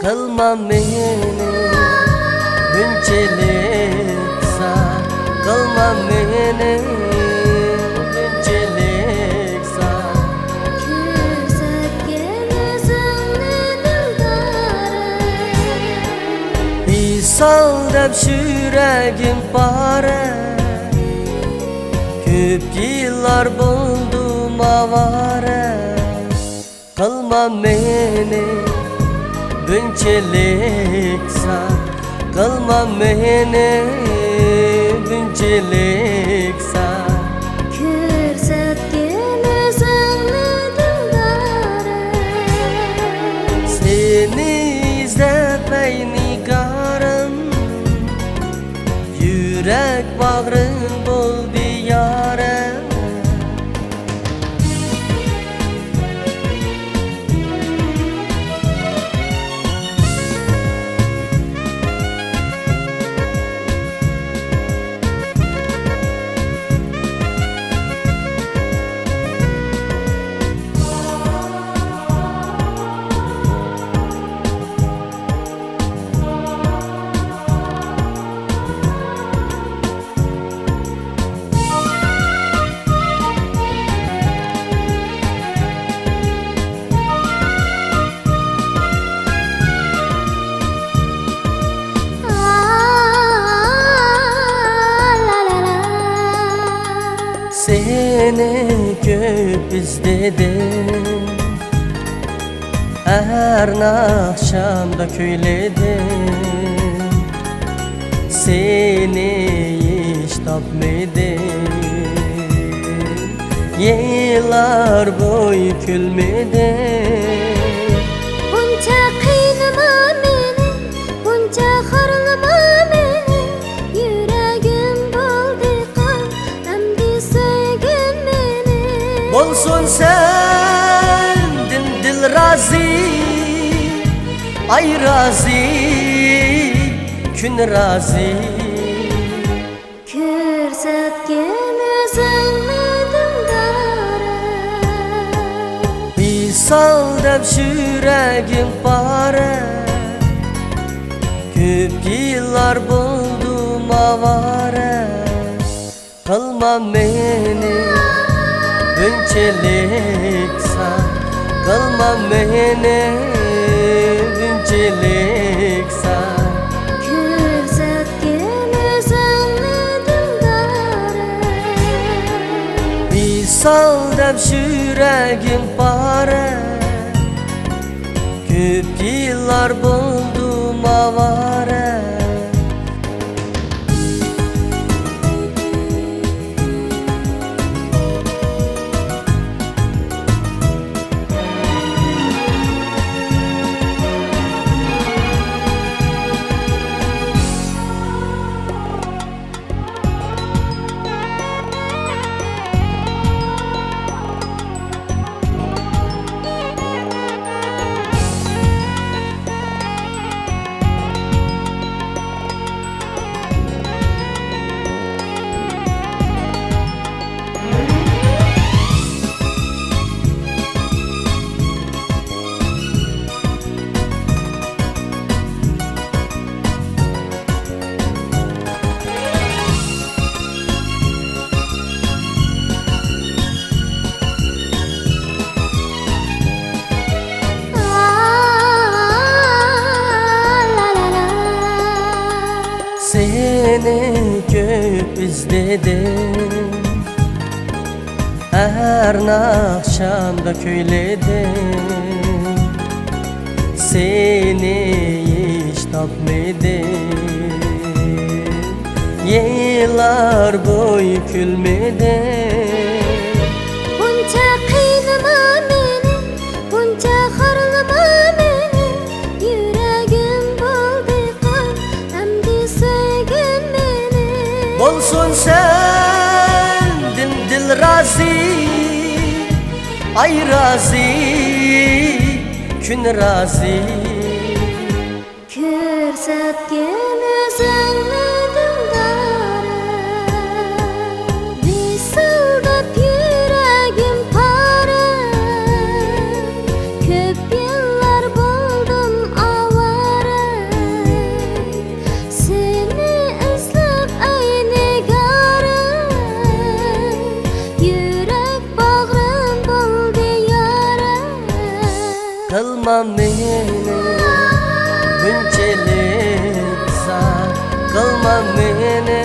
Kılma meni bunçelik sen, kılma meni bunçelik sen. Kürsatken özümni dildarım, Visal deb yüreğim bare, köp yıllar buldum avare. Kılma meni bunçelik sen, kılma meni bunçelik sen. kürsatken özümni dildarım, Seni izlep ey nigarım, yürek bağrın buldu yarem. Seni köp izledim, her akşamda köyledim. Seni hiç tapmadım, yıllar boyu külmedim. buncha qiynama meni, buncha xorlama meni, yuragim bo'ldi qon, amdi so'ygin meni. Bolsun sen dil razı, ay razı, gün razı. Kürsatken özümni dildarım, Visal deb yüreğim bare, köp yıllar buldum avare. Kılma meni bunçelik sen, kılma meni bunçelik sen. kürsatken özümni dildarım, Visal deb yüreğim bare, köp yıllar buldum avare. Seni köp izledim, her akşamda köyledim. Seni hiç tapmadım, yıllar boyu külmedim. buncha qiynama meni, buncha xorlama meni, yuragim bo'ldi qon, amdi so'ygin meni. Bolsun sen dil razı, ay razı, gün razı. Kürsatken özümni dildarım, visildab yuragim pora, köp yillar buldum avara. qilma meni bunchalik zar qilma meni